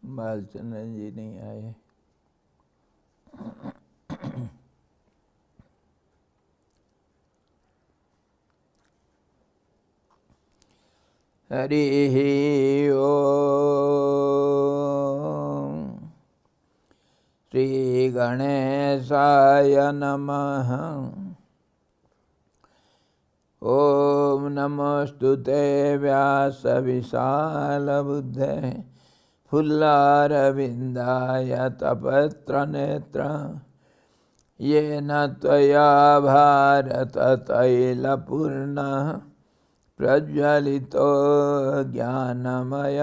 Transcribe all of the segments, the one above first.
बालचंद्र जी नहीं आए। हरिः ओम्। श्री गणेशाय नमः। ओम नमोस्तुते व्यास विशालबुद्धे फुल्लारविन्दाय तपत्रनेत्र येन त्वया भारत तैलपूर्णः प्रज्वलितो ज्ञानमय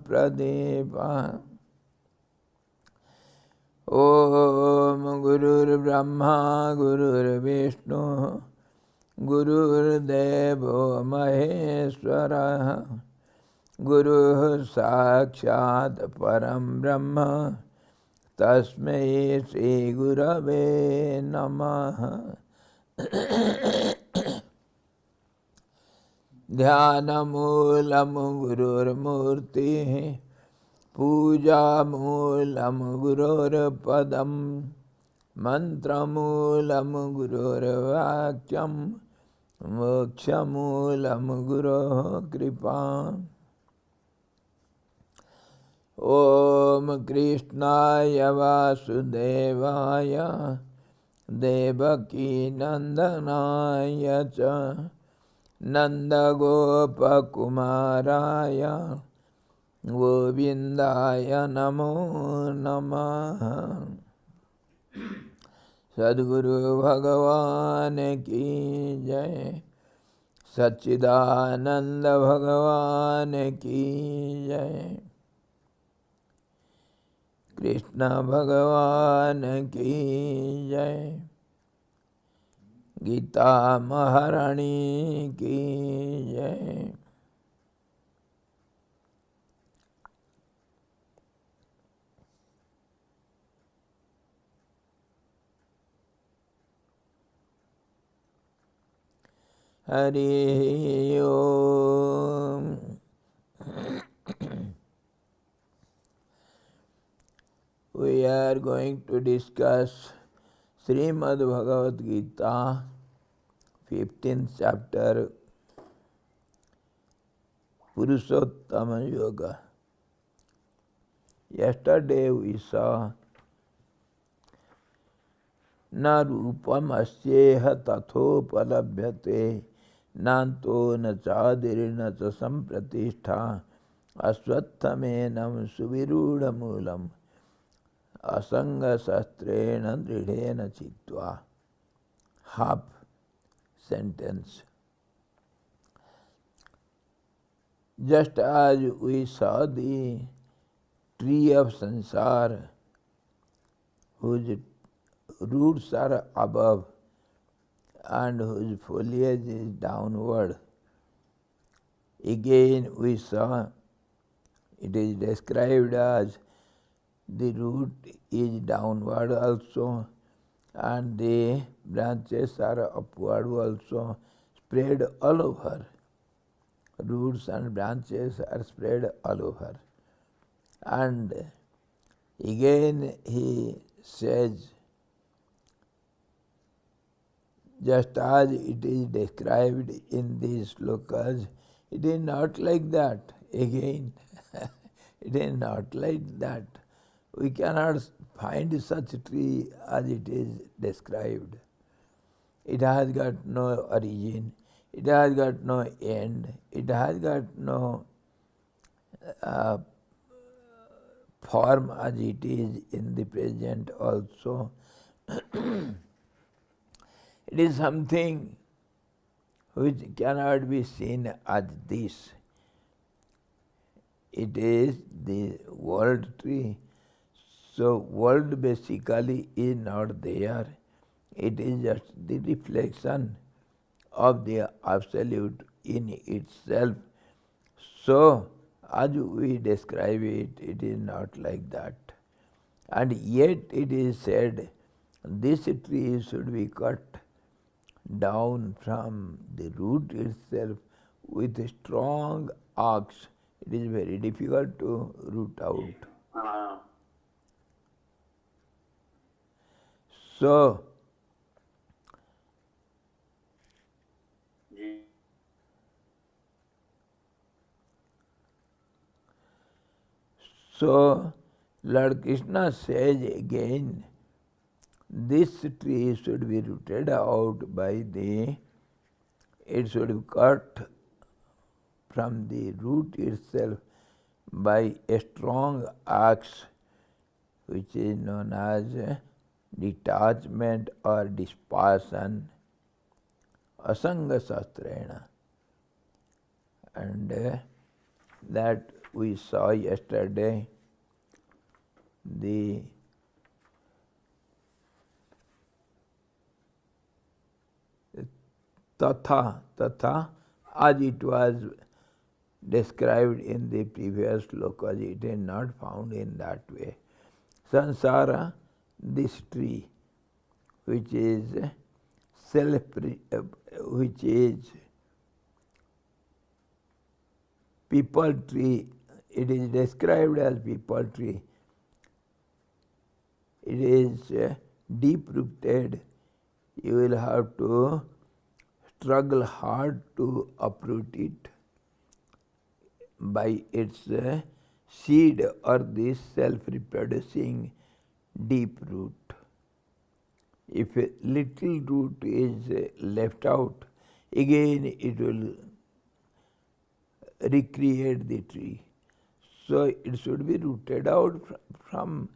प्रदीपः। ओम गुरुर्ब्रह्मा गुरुर्विष्णु गुरुर्देवो महेश्वरः गुरुः साक्षात् परं ब्रह्म तस्मै श्री गुरवे नमः। ध्यानमूलं गुरुर्मूर्तिः पूजामूलं गुरोर्पदम् मंत्रमूलं गुरोर्वाक्यं मोक्षमूलं गुरोः कृपा। ओम कृष्णाय वासुदेवाय देवकी नंदनाय च नंदगोपकुमाराय गोविंदाय नमो नमः। सद्गुरु भगवान की जय। सच्चिदानंद भगवान की जय। कृष्ण भगवान की जय। गीता महारानी की जय। हरि ओम। We are going to discuss Srimad Bhagavad Gita, 15th chapter, Purushottama Yoga. Yesterday we saw na rupam asyeha tathopalabhyate nanto na chadirna cha sampratishtha aswattamenam suvirudamulam asanga sastrena dridhena chitva. Half sentence. Just as we saw the tree of sansar whose roots are above and whose foliage is downward, again we saw it is described as the root is downward also and the branches are upward also, spread all over. Roots and branches are spread all over. And again he says, just as it is described in these slokas, it is not like that. Again, it is not like that. We cannot find such tree as it is described. It has got no origin, it has got no end, it has got no form as it is in the present also. It is something which cannot be seen as this. It is the world tree. So world basically is not there. It is just the reflection of the Absolute in itself. So as we describe it, it is not like that. And yet it is said, this tree should be cut down from the root itself with a strong axe. It is very difficult to root out. हाँ So, ji so Lord Krishna says again, this tree should be rooted out by it should be cut from the root itself by a strong axe, which is known as detachment or dispersion, asanga sastrena. And that we saw yesterday, the tatha, as it was described in the previous slokas, it is not found in that way. Sansara, this tree, which is self, which is people tree, it is described as people tree. It is deep rooted. You will have to struggle hard to uproot it by its seed or this self-reproducing deep root. If a little root is left out, again it will recreate the tree. So it should be rooted out from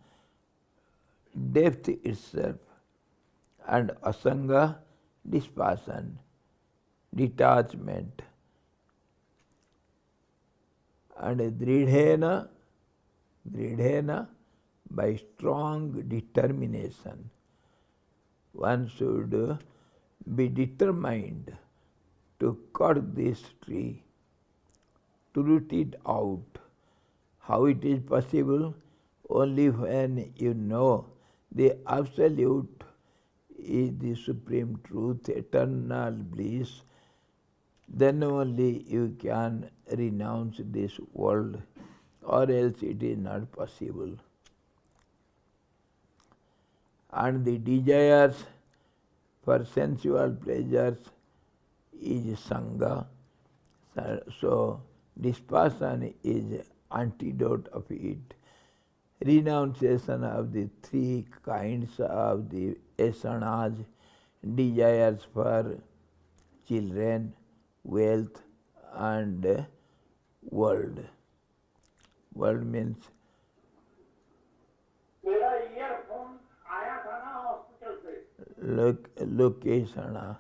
depth itself. And asanga, dispersion, detachment. And dridhena, by strong determination. One should be determined to cut this tree, to root it out. How it is possible? Only when you know the Absolute is the supreme truth, eternal bliss, then only you can renounce this world, or else it is not possible. And the desires for sensual pleasures is Sangha. So dispassion is antidote of it. Renunciation of the three kinds of the asanas, desires for children, wealth, and world. World means मेरा earphone आया था ना hospital से location.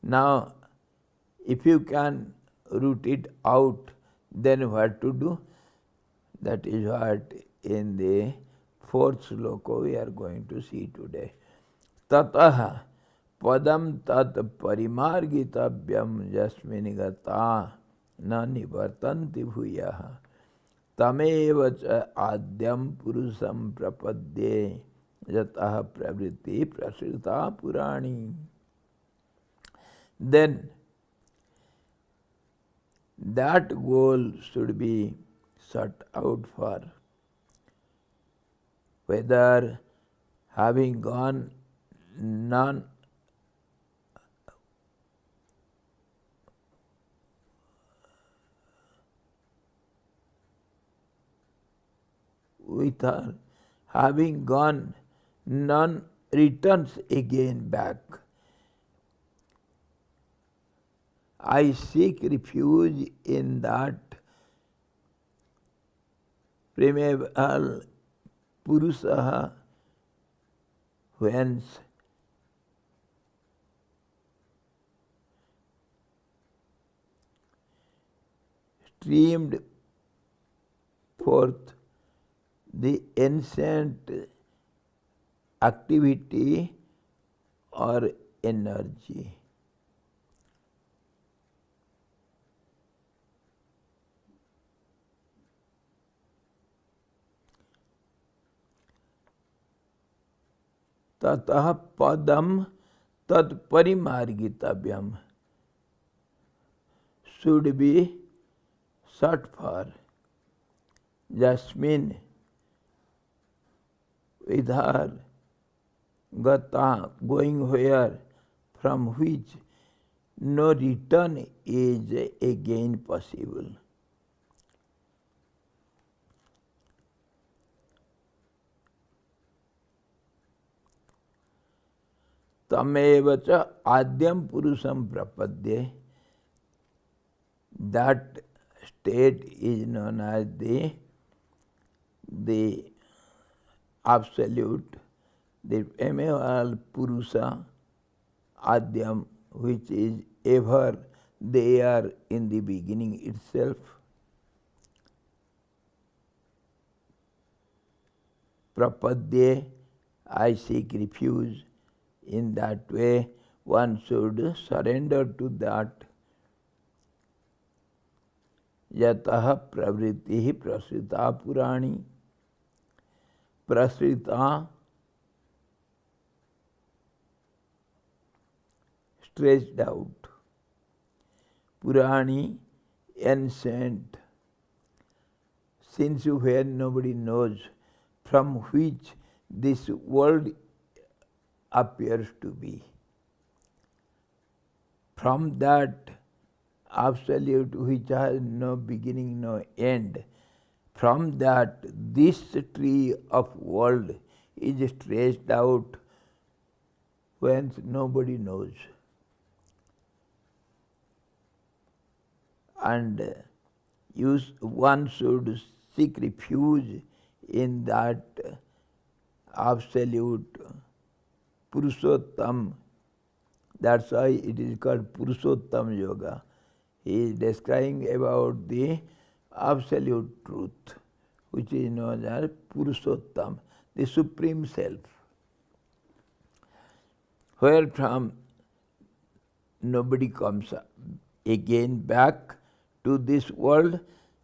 Now, if you can root it out, then what to do? That is what in the fourth sloka we are going to see today. Tataha padam tat parimargitavyam jasminigata na nivartanti bhuyaha tameva cha adyam purusam prapadye yataha pravritti prasrita purani. Then that goal should be sought out for. Whether having gone none with her, having gone none returns again back. I seek refuge in that primeval Purusaha whence streamed forth the ancient activity or energy. ततः पदम तत्परिमार्गितव्यम. should be sought for. Jasmine with her gata, going where, from which no return is again possible. Tamev cha adyam purusham prapadye. That state is known as the absolute, the primeval Purusha, Adyam, which is ever there in the beginning itself. Prapadye, I seek refuge. In that way, one should surrender to that. Yataha pravritti prasrita purani. Prasrita, stretched out. Purani, ancient. Since where nobody knows from which this world appears to be. From that absolute which has no beginning, no end, from that this tree of world is stretched out whence nobody knows. And one should seek refuge in that absolute Purushottam. That's why it is called Purushottam Yoga. He is describing about the absolute truth, which is known as Purushottam, the Supreme Self, where from nobody comes again back to this world,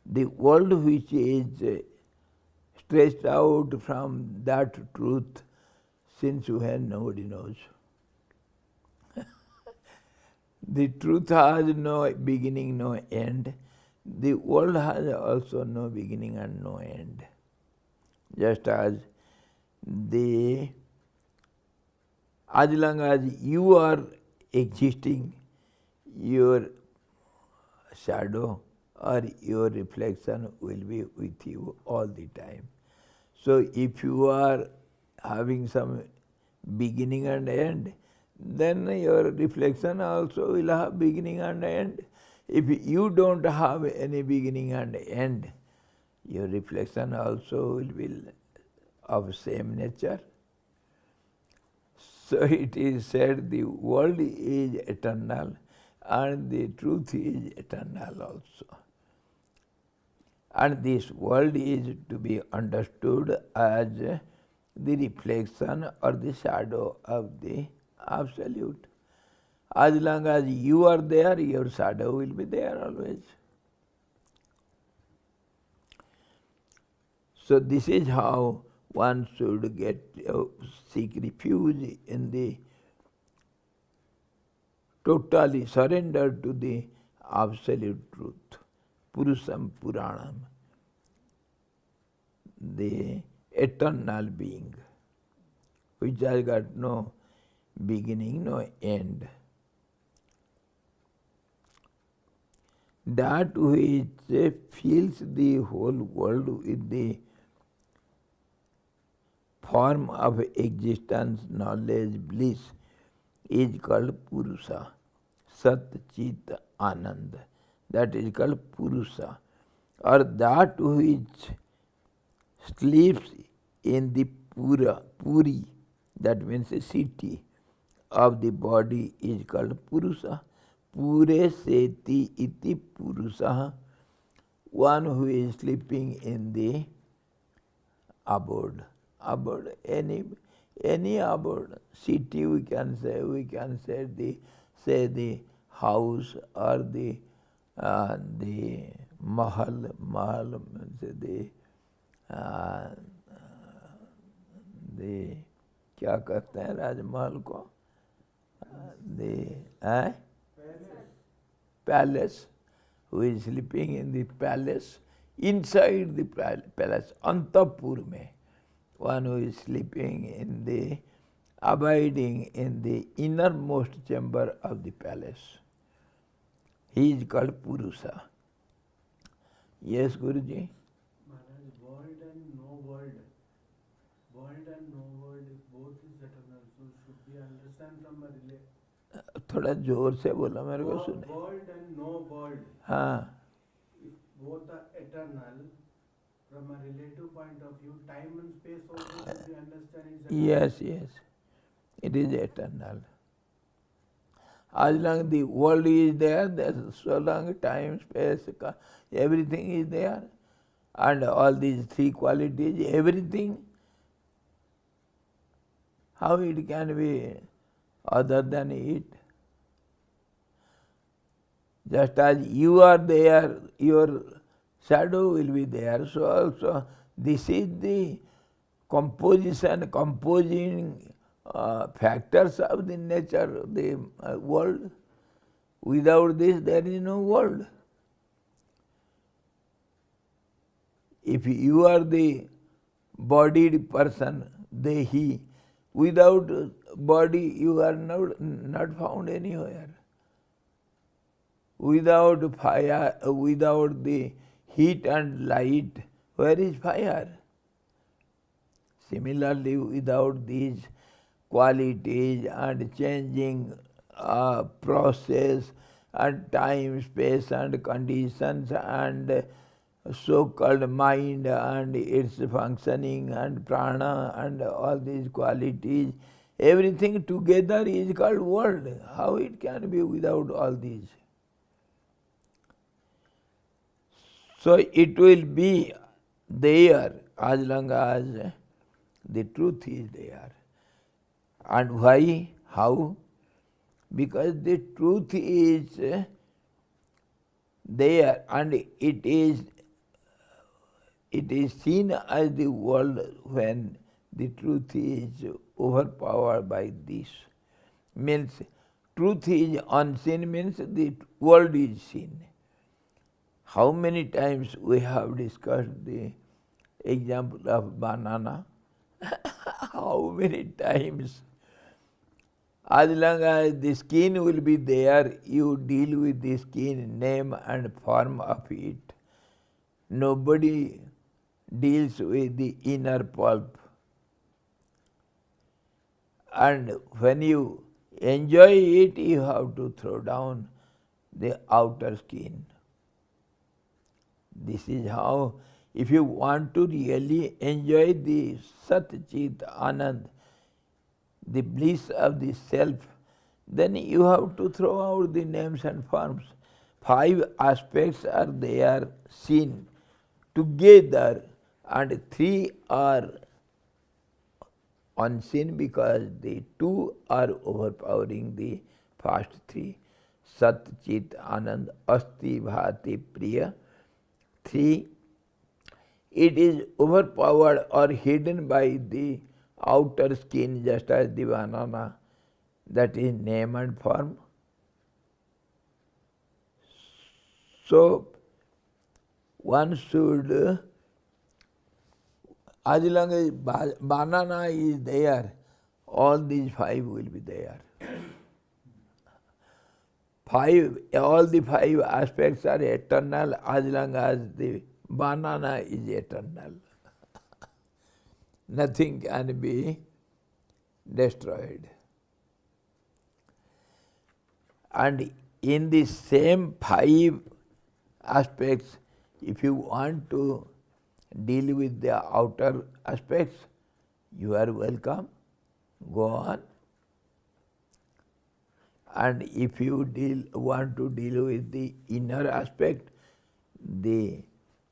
the world which is stretched out from that truth, since where nobody knows. The truth has no beginning, no end. The world has also no beginning and no end. Just as long as you are existing, your shadow or your reflection will be with you all the time. So if you are having some beginning and end, then your reflection also will have beginning and end. If you don't have any beginning and end, your reflection also will be of same nature. So it is said the world is eternal and the truth is eternal also. And this world is to be understood as the reflection or the shadow of the Absolute. As long as you are there, your shadow will be there always. So this is how one should seek refuge in the totally surrender to the absolute truth, Purusham Puranam, the eternal being, which has got no beginning, no end. That which fills the whole world with the form of existence, knowledge, bliss is called Purusha. Sat Chit Anand. That is called Purusha. Or that which sleeps in the Puri, that means a city of the body, is called Purusha. Pure Seti iti Purusha. One who is sleeping in the abode. Abode, any abode. City we can say the house or the mahal means the क्या कहते हैं राजमहल को, the palace. who is sleeping in the palace, inside the palace, Antapur mein. One who is sleeping in the, abiding in the innermost chamber of the palace. He is called Purusa. Yes, Guruji? Maharaj, world and no world. World and no world, if both is eternal, so should we understand from a थोड़ा जोर से बोलो मेरे को सुने. world and no world, हाँ. if both are eternal, from a relative point of view, time and space also should we understand is eternal? Yes, yes. It is eternal. As long the world is there, so long time, space, everything is there. And all these three qualities, everything, how it can be other than it? Just as you are there, your shadow will be there. So also, this is the composing factors of the nature of the world. Without this, there is no world. If you are the bodied person, the he, without body you are not found anywhere. Without fire, without the heat and light, where is fire? Similarly, without these qualities and changing process and time, space and conditions and so-called mind and its functioning and prana and all these qualities, everything together is called world. How it can be without all these? So it will be there as long as the truth is there. And why? How? Because the truth is there and it is seen as the world when the truth is overpowered by this. Means truth is unseen, means the world is seen. How many times we have discussed the example of banana? How many times? As long as the skin will be there, you deal with the skin, name and form of it. Nobody deals with the inner pulp. And when you enjoy it, you have to throw down the outer skin. This is how, if you want to really enjoy the Sat Chit Anand, the bliss of the self, then you have to throw out the names and forms. 5 aspects are there seen together and 3 are unseen because the 2 are overpowering the first 3. Sat Chit Anand Asti Bhati Priya. 3. It is overpowered or hidden by the outer skin, just as the banana, that is name and form. So one should, as long as banana is there, all these 5 will be there. All the 5 aspects are eternal as long as the banana is eternal. Nothing can be destroyed. And in the same 5 aspects, if you want to deal with the outer aspects, you are welcome. Go on. And if you want to deal with the inner aspect, the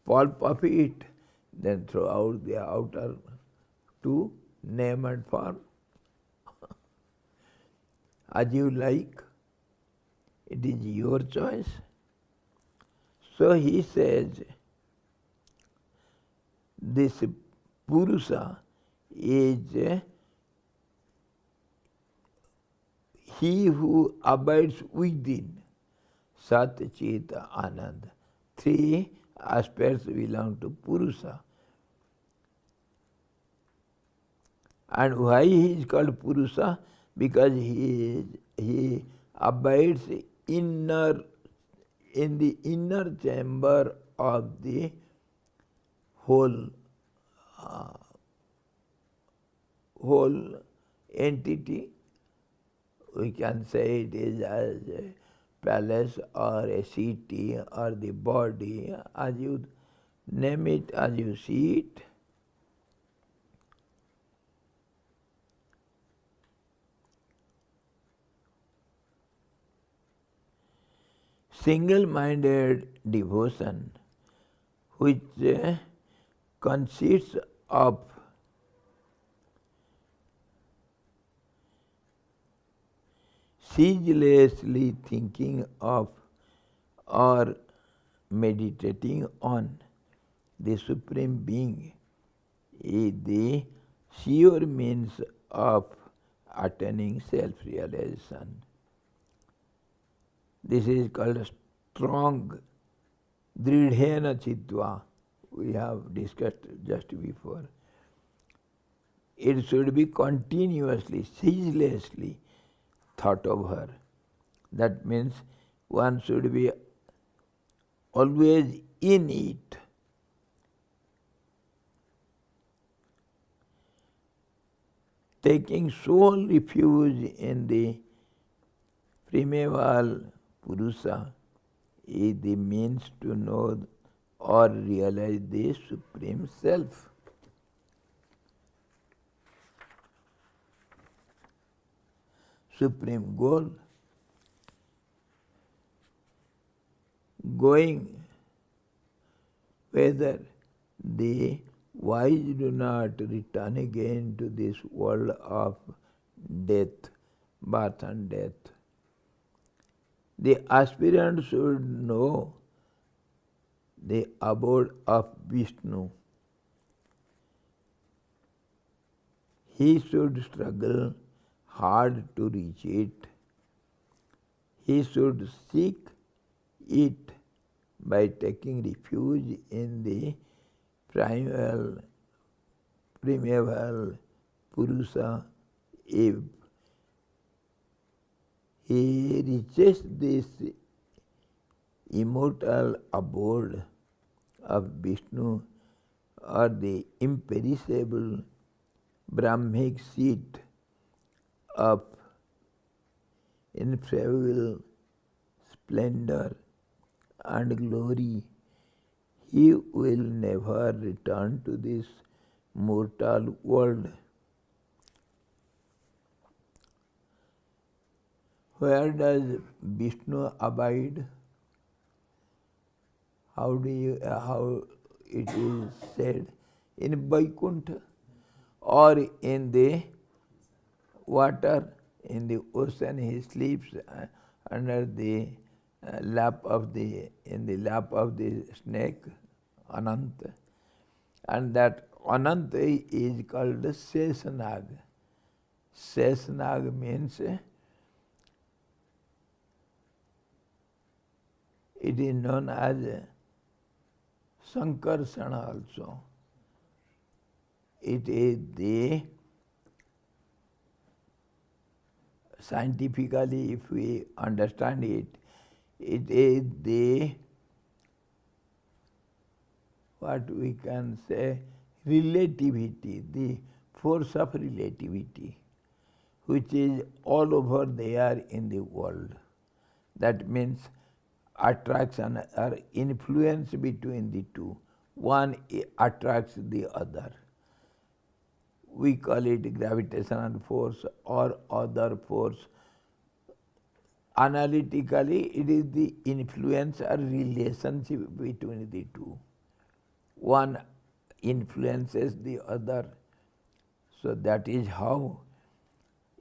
pulp of it, then throw out the outer 2, name and form. As you like, it is your choice. So he says, this Purusa is he who abides within Sat Chit Anand. three aspects belong to Purusha. And why he is called Purusha? Because he abides in the inner chamber of the whole entity. We can say it is as a palace or a city or the body, as you name it, as you see it. Single-minded devotion, which consists of ceaselessly thinking of or meditating on the Supreme Being, is the sure means of attaining self-realization. This is called strong dridhena chitva. We have discussed just before. It should be continuously, ceaselessly thought over. That means one should be always in it. Taking sole refuge in the primeval Purusha is the means to know or realize the Supreme Self. Supreme goal. Going whether the wise do not return again to this world of death, birth and death. The aspirant should know the abode of Vishnu. He should struggle hard to reach it. He should seek it by taking refuge in the primeval Purusha. If he reaches this immortal abode of Vishnu, or the imperishable Brahmic seat of ineffable splendor and glory, he will never return to this mortal world. Where does Vishnu abide? How it is said? In Vaikuntha, or in the water, in the ocean. He sleeps under the lap of the snake, Ananta. And that Ananta is called Seshanag. Seshanag means it is known as Sankarsana also. It is the, scientifically if we understand it, it is the, what we can say, relativity, the force of relativity, which is all over there in the world. That means attraction or influence between the two. One attracts the other. We call it gravitational force or other force. Analytically, it is the influence or relationship between the two. One influences the other. So that is how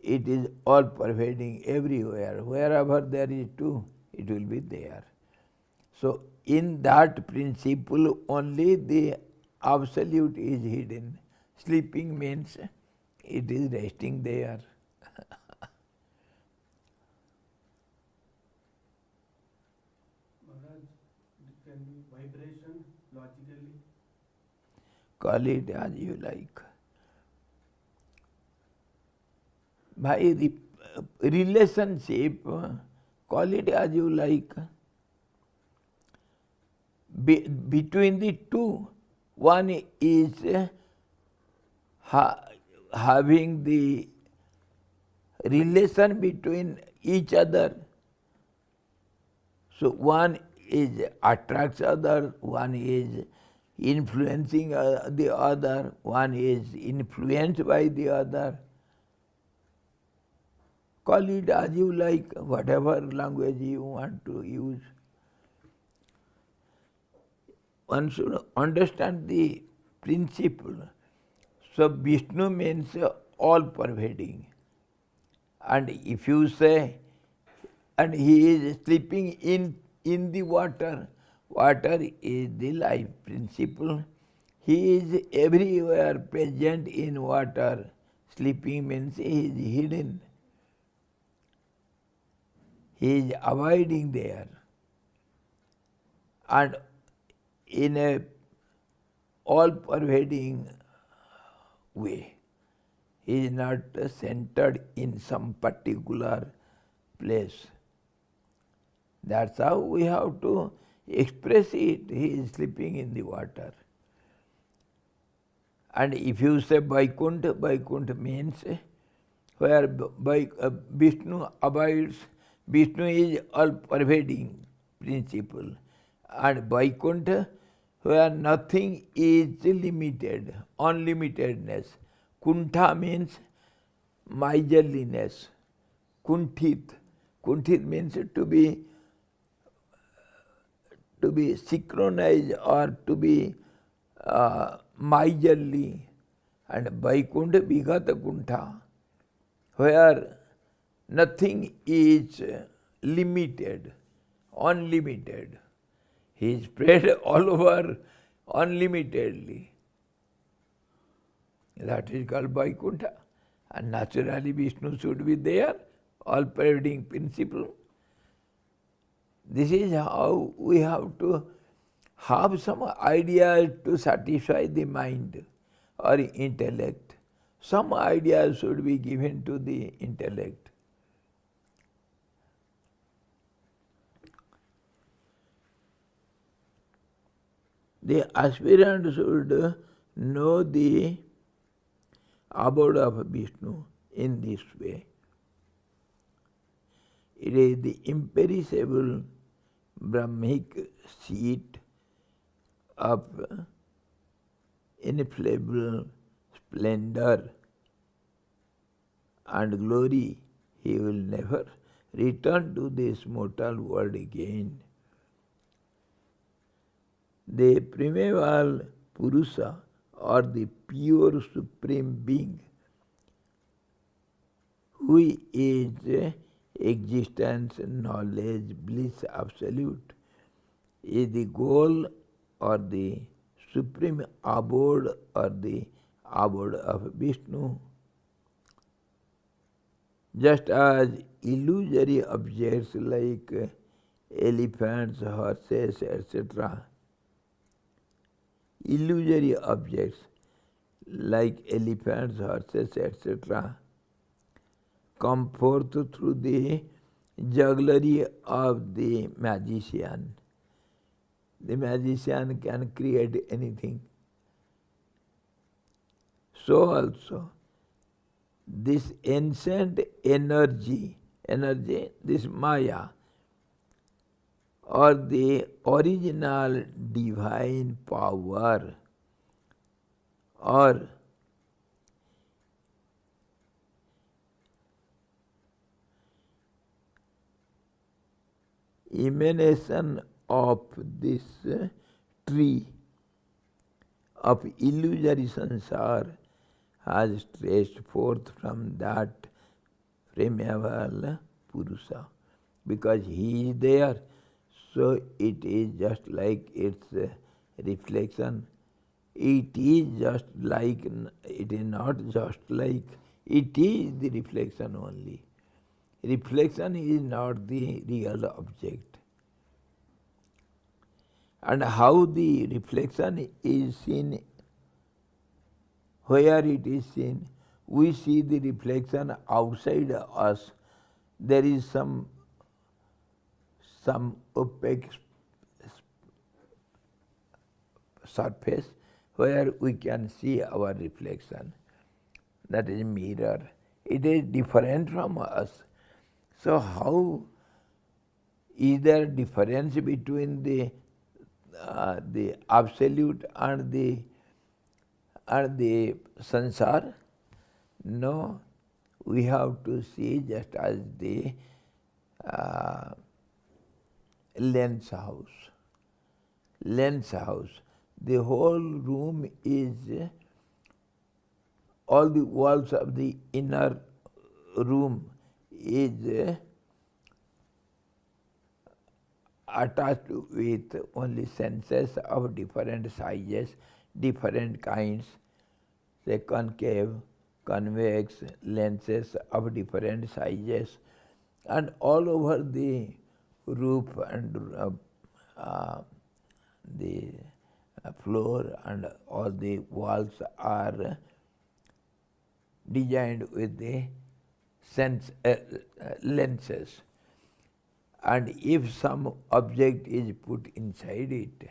it is all pervading everywhere. Wherever there is two, it will be there. So in that principle only the absolute is hidden. Sleeping means it is resting there. Maharaj, It can be vibration logically. Call it as you like. By relationship, call it as you like. Between the two, one is having the relation between each other. So one is attracts other, one is influencing the other, one is influenced by the other. Call it as you like, whatever language you want to use. One should understand the principle. So Vishnu means all pervading. And if you say, and he is sleeping in the water, water is the life principle. He is everywhere present in water. Sleeping means he is hidden. He is abiding there. And in a all-pervading way. He is not centered in some particular place. That's how we have to express it. He is sleeping in the water. And if you say Vaikuntha, Vaikuntha means where Vishnu abides. Vishnu is all-pervading principle. And Vaikuntha, where nothing is limited, unlimitedness. Kuntha means miserliness. Kunthit. Kunthit means to be synchronized or to be miserly. And Vaikuntha Vigata Kuntha, where nothing is limited, unlimited. He is spread all over unlimitedly. That is called Vaikuntha. And naturally Vishnu should be there, all-pervading principle. This is how we have to have some ideas to satisfy the mind or intellect. Some ideas should be given to the intellect. The aspirant should know the abode of Vishnu in this way. It is the imperishable Brahmic seat of ineffable splendor and glory. He will never return to this mortal world again. The primeval Purusha, or the pure supreme being, who is existence, knowledge, bliss absolute, is the goal or the supreme abode or the abode of Vishnu. Just as illusory objects like elephants, horses, etc., illusory objects like elephants, horses, etc., come forth through the jugglery of the magician. The magician can create anything. So also, this ancient energy, this Maya, or the original divine power, or emanation of this tree of illusory sansar has stretched forth from that primeval Purusha. Because he is there, so it is just like its reflection. It is just like, it is not just like, it is the reflection only. Reflection is not the real object. And how the reflection is seen, where it is seen, we see the reflection outside us. There is some opaque surface where we can see our reflection. That is mirror. It is different from us. So how is there difference between the absolute and the sansar? No, we have to see just as the lens house. Lens house. The whole room is, all the walls of the inner room is attached with only senses of different sizes, different kinds, say concave, convex lenses of different sizes, and all over the roof and the floor and all the walls are designed with the lenses. And if some object is put inside it,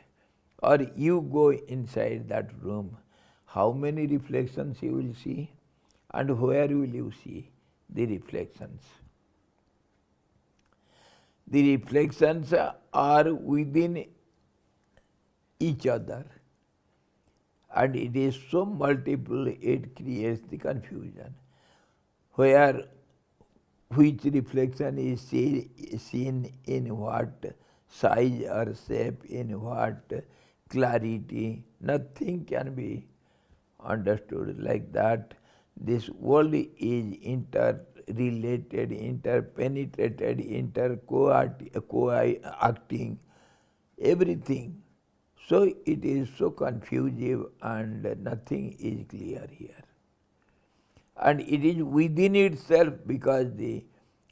or you go inside that room, how many reflections you will see? And where will you see the reflections? The reflections are within each other, and it is so multiple, it creates the confusion. Where which reflection is seen in what size or shape, in what clarity, nothing can be understood like that. This world is interrelated, interpenetrated, co-acting, everything. So it is so confusive and nothing is clear here. And it is within itself, because the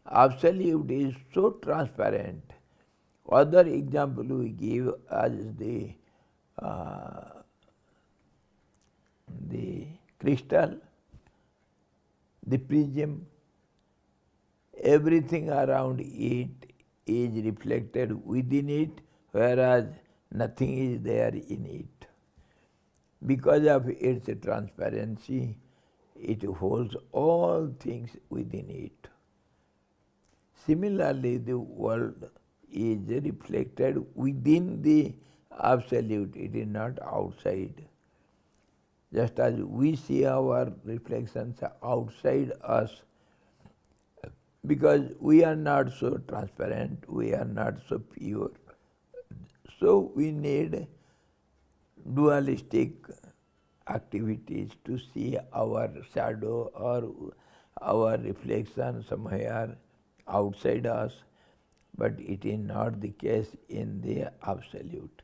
absolute is so transparent. Other example we give as the crystal, the prism, everything around it is reflected within it, whereas nothing is there in it. Because of its transparency, it holds all things within it. Similarly, the world is reflected within the absolute, it is not outside. Just as we see our reflections outside us, because we are not so transparent, we are not so pure. So we need dualistic activities to see our shadow or our reflection somewhere outside us, but it is not the case in the absolute.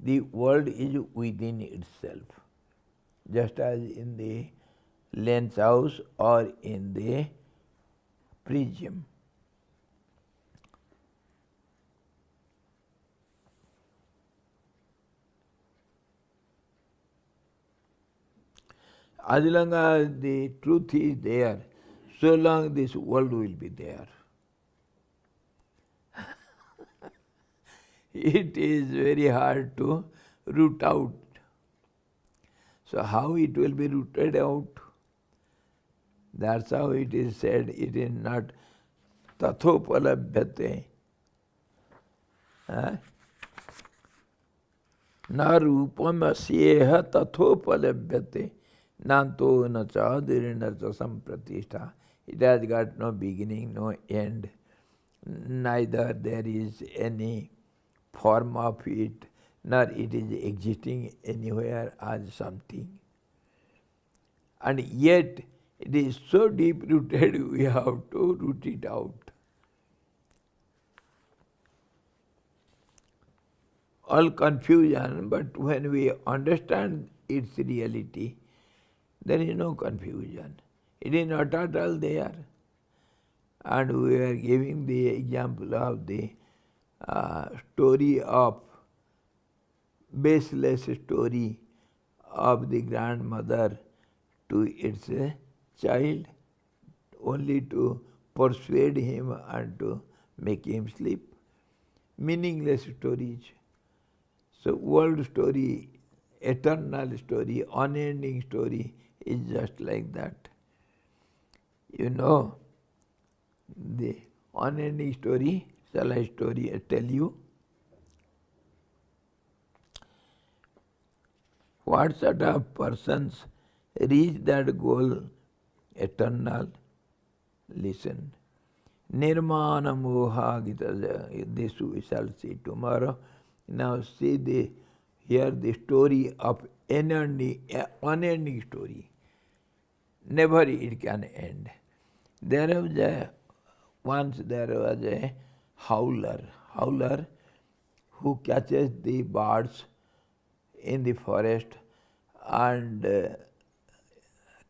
The world is within itself, just as in the lens house or in the prism. As long as the truth is there, so long this world will be there. It is very hard to root out. So how it will be rooted out? That's how it is said, it is not tathopalabhyate. Na rupam asyeha tathopalabhyate. Nanto na chadirina sampratishta. It has got no beginning, no end. Neither there is any form of it, nor it is existing anywhere as something. And yet it is so deep rooted, we have to root it out. All confusion, but when we understand its reality, there is no confusion. It is not at all there. And we are giving the example of the story of baseless story of the grandmother to its child only to persuade him and to make him sleep. Meaningless stories. So world story, eternal story, unending story is just like that. You know the unending story, shall I tell you? What sort of persons reach that goal eternal? Listen. Nirmana moha Gita, this we shall see tomorrow. Now see here the story of unending story. Never it can end. Once there was a howler who catches the birds in the forest and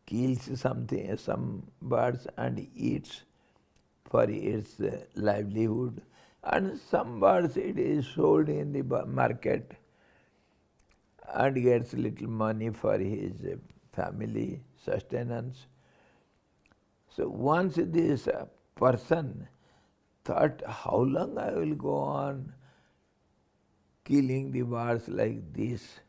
kills some birds and eats for its livelihood. And some birds it is sold in the market and gets little money for his family sustenance. So once this person thought, how long I will go on killing the birds like this?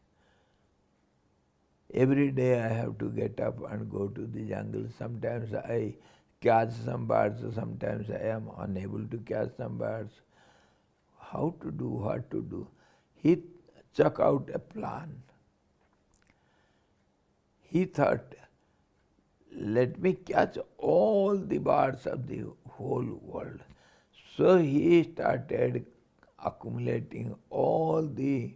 Every day I have to get up and go to the jungle. Sometimes I catch some birds, sometimes I am unable to catch some birds. How to do, what to do? He chuck out a plan. He thought, let me catch all the birds of the whole world. So he started accumulating all the,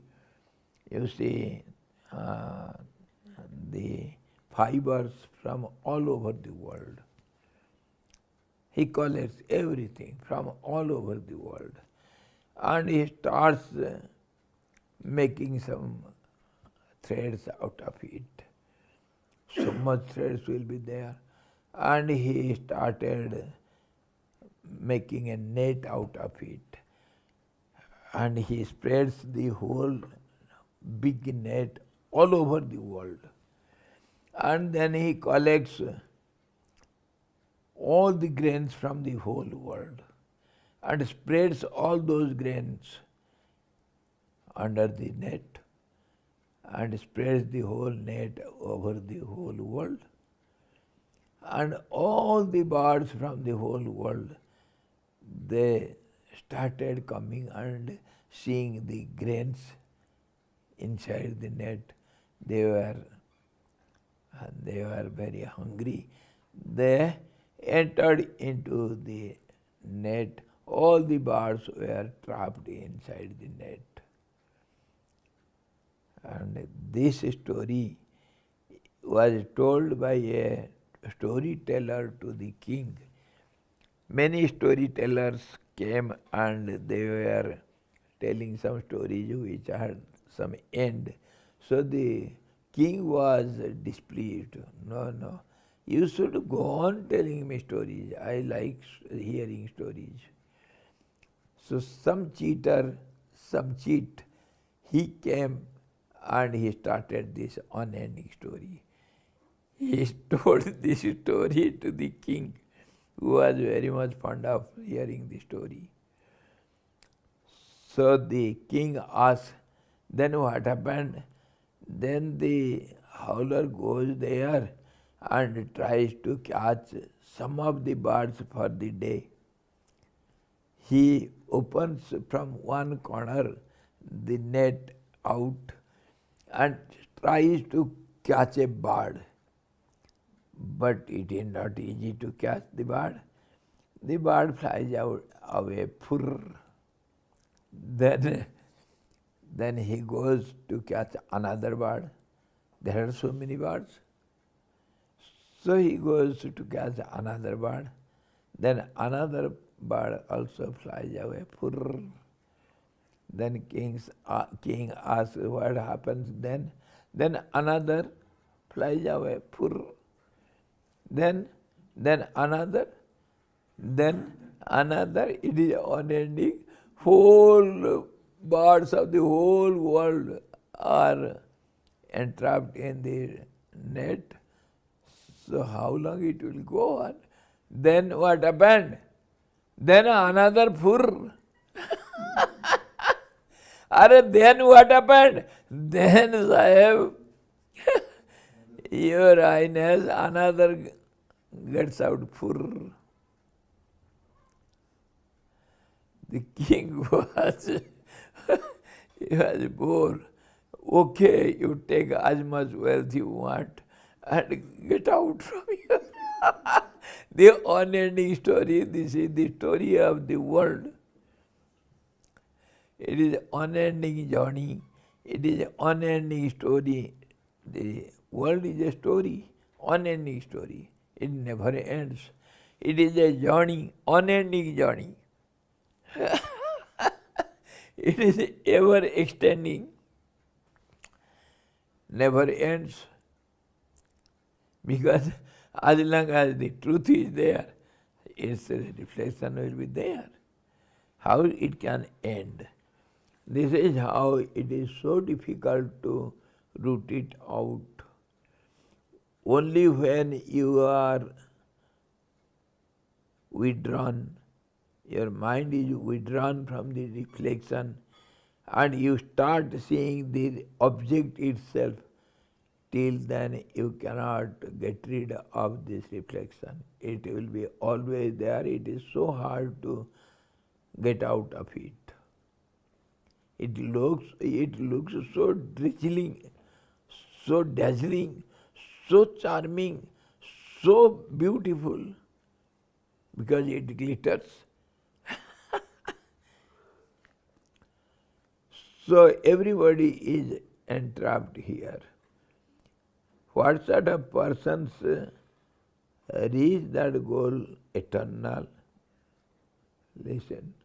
the fibers from all over the world. He collects everything from all over the world. And he starts making some threads out of it. So much threads will be there. And he started making a net out of it. And he spreads the whole big net all over the world. And then he collects all the grains from the whole world and spreads all those grains under the net and spreads the whole net over the whole world. And all the birds from the whole world, they started coming and seeing the grains inside the net. They were very hungry. They entered into the net. All the birds were trapped inside the net. And this story was told by a storyteller to the king. Many storytellers came and they were telling some stories which had some end. So the king was displeased. No, you should go on telling me stories. I like hearing stories. So some cheat, he came and he started this unending story. He told this story to the king, who was very much fond of hearing the story. So the king asked, then what happened? Then the howler goes there and tries to catch some of the birds for the day. He opens from one corner the net out and tries to catch a bird. But it is not easy to catch the bird. The bird flies away. Then he goes to catch another bird. There are so many birds. So he goes to catch another bird. Then another bird also flies away. Then king asks what happens then. Then another flies away. Then another. It is unending. Whole birds of the whole world or entrapped in the net. So how long it will go on? Then what happened? Then another fur. Then what happened? Then Sahib, Your Highness, another gets out fur. The king was, he was bored. Okay, you take as much wealth you want and get out from here. The unending story, this is the story of the world. It is an unending journey. It is an unending story. The world is a story, unending story. It never ends. It is a journey, unending journey. It is ever extending, never ends. Because as long as the truth is there, its reflection will be there. How it can end? This is how it is so difficult to root it out. Only when you are withdrawn, your mind is withdrawn from the reflection, and you start seeing the object itself, till then you cannot get rid of this reflection. It will be always there. It is so hard to get out of it. It looks so drizzling, so dazzling, so charming, so beautiful, because it glitters. So everybody is entrapped here. What sort of persons reach that goal eternal? Listen.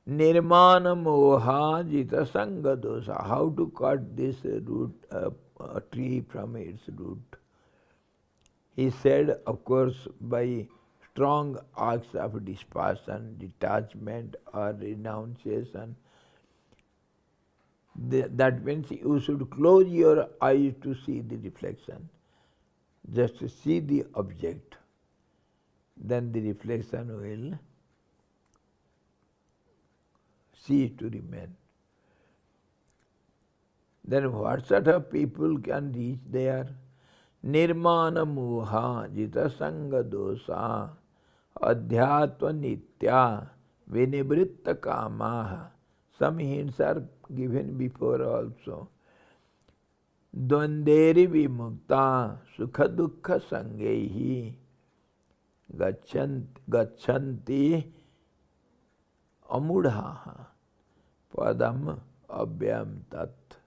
Nirmana moha jita sanga dosa. How to cut this root, tree from its root? He said, of course, by strong acts of dispassion, detachment or renunciation. That means you should close your eyes to see the reflection. Just see the object. Then the reflection will cease to remain. Then what sort of people can reach there? Nirmana moha jita sanga dosa adhyatva nitya vinivritta kamaha. Some hints are given before also. Dvanderi vimukta sukha dukkha sangehi gachanti amudhaha padam abhyam tat.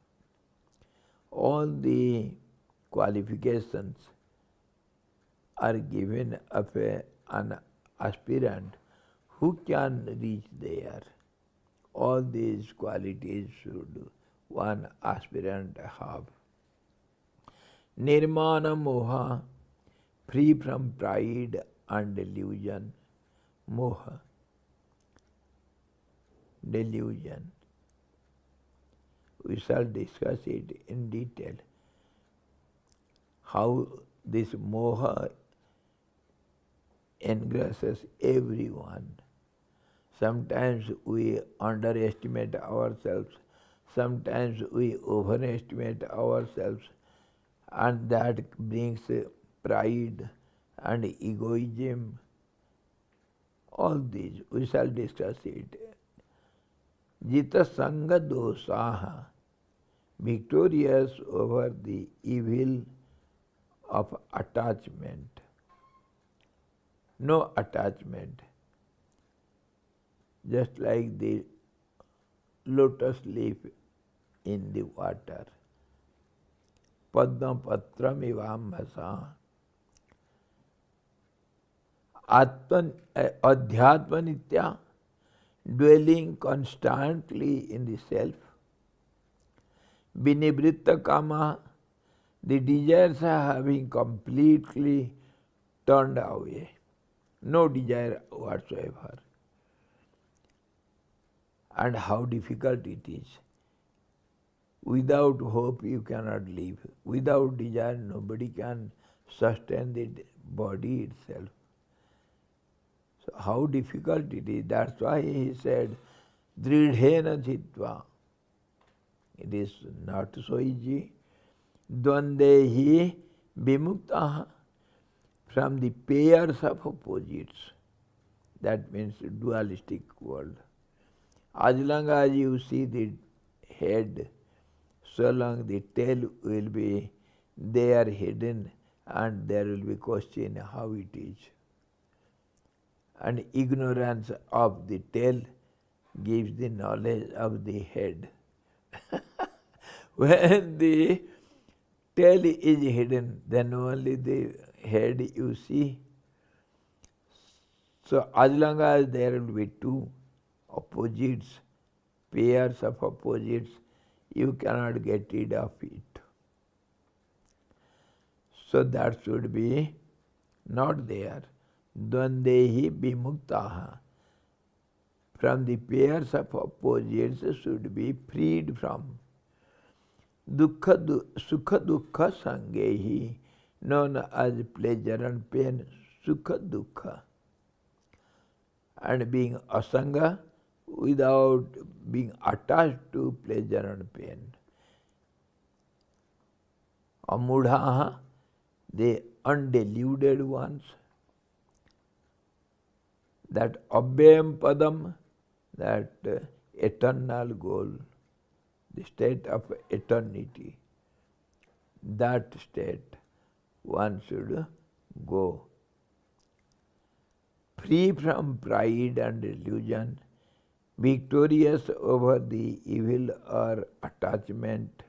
All the qualifications are given of an aspirant who can reach there. All these qualities should one aspirant have. Nirmana moha, free from pride and delusion. Moha, delusion. We shall discuss it in detail. How this moha engrosses everyone. Sometimes we underestimate ourselves, sometimes we overestimate ourselves, and that brings pride and egoism. All these, we shall discuss it. Jita sanga dosaha, victorious over the evil of attachment. No attachment. Just like the lotus leaf in the water. Padma patram ivambhasa. Adhyatma nitya, dwelling constantly in the self. Vinivritta kama, the desires are having completely turned away. No desire whatsoever. And how difficult it is. Without hope you cannot live. Without desire nobody can sustain the body itself. So how difficult it is. That's why he said, Dridhena chitva. It is not so easy. Dvandehi vimuktaha. From the pairs of opposites. That means dualistic world. As long as you see the head, so long the tail will be there hidden, and there will be question how it is. And ignorance of the tail gives the knowledge of the head. When the tail is hidden, then only the head you see. So as long as there will be two opposites, pairs of opposites, you cannot get rid of it. So that should be not there. Dvandehi vimuktaha. From the pairs of opposites should be freed from. Sukha dukkha sangehi, known as pleasure and pain, sukha dukkha. And being asanga without being attached to pleasure and pain. Amudhaha, the undeluded ones. That abhyam padam, that eternal goal, the state of eternity, that state one should go. Free from pride and illusion, victorious over the evil or attachment,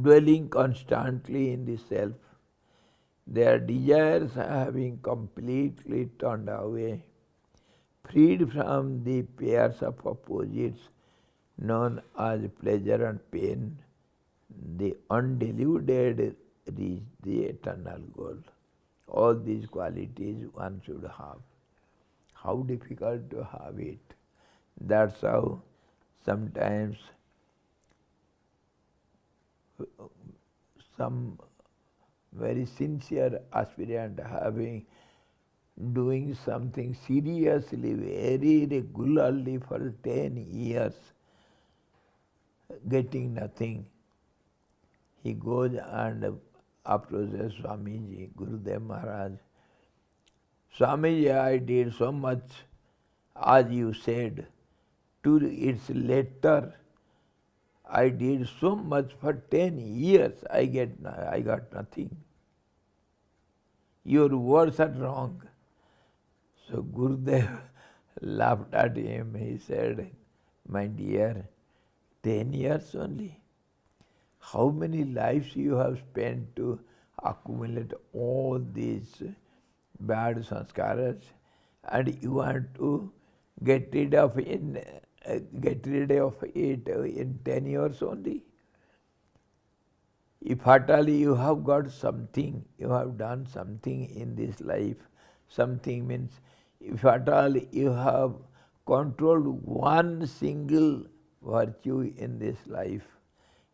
dwelling constantly in the self, their desires having completely turned away, freed from the pairs of opposites known as pleasure and pain, the undeluded reach the eternal goal. All these qualities one should have. How difficult to have it. That's how sometimes some very sincere aspirant doing something seriously, very regularly for 10 years, getting nothing. He goes and approaches Swamiji, Gurudev Maharaj. Swamiji, I did so much as you said. To its letter, I did so much for 10 years, I got nothing. Your words are wrong. So Gurudev laughed at him. He said, my dear, 10 years only. How many lives you have spent to accumulate all these bad sanskaras, and you want to get rid of it in 10 years only? If at all you have got something, you have done something in this life, something means if at all you have controlled one single virtue in this life,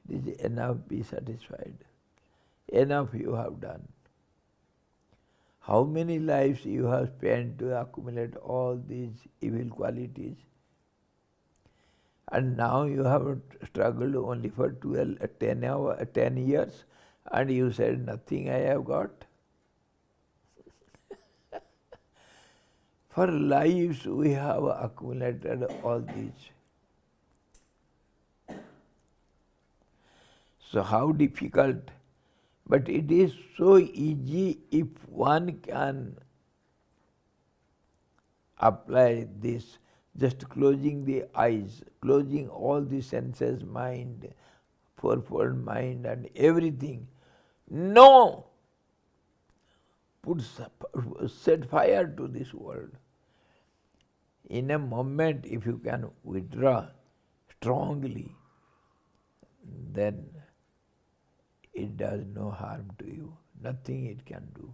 it is enough, be satisfied. Enough you have done. How many lives you have spent to accumulate all these evil qualities? And now you have struggled only for 10 years, and you said nothing I have got. For lives we have accumulated all these. So how difficult, but it is so easy if one can apply this, just closing the eyes, closing all the senses, mind, fourfold mind and everything. No! Set fire to this world. In a moment, if you can withdraw strongly, then it does no harm to you. Nothing it can do.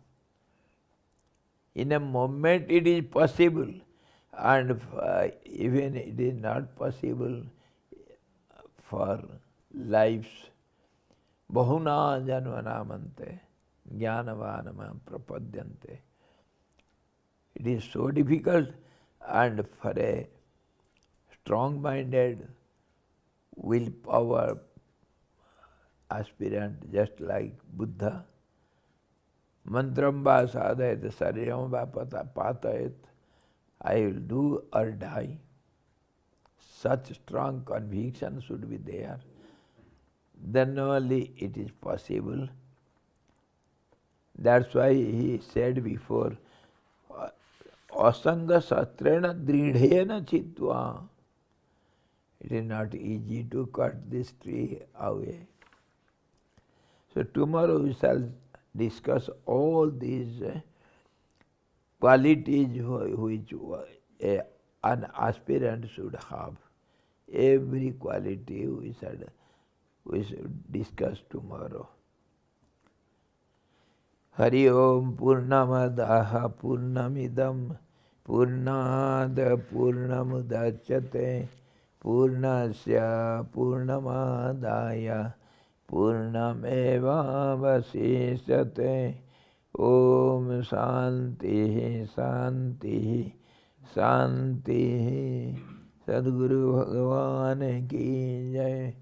In a moment it is possible, and even it is not possible for lives. Bahuna janvanamante jnanavanam prapadyante. It is so difficult, and for a strong-minded, willpower aspirant, just like Buddha, mantram va sadhayat sariram va patayat, I will do or die. Such strong conviction should be there. Then only it is possible. That's why he said before, asanga satrena dridhena chitva. It is not easy to cut this tree away. So tomorrow we shall discuss all these qualities which an aspirant should have. Every quality we should discuss tomorrow. Hari Om Purnamadaha Purnamidam Purnada Purnamudachyate Purnasya Purnamadaya Purnameva Vasishyate. Om Shanti Shanti Shanti. Sadguru Bhagavan ki jai.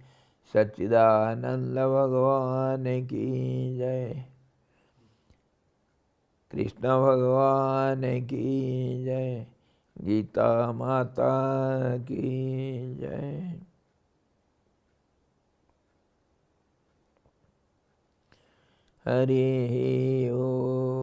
Satchidananda Bhagavan ki jai. Krishna Bhagavan ki jai. Gita Mata ki jai. Hari Om.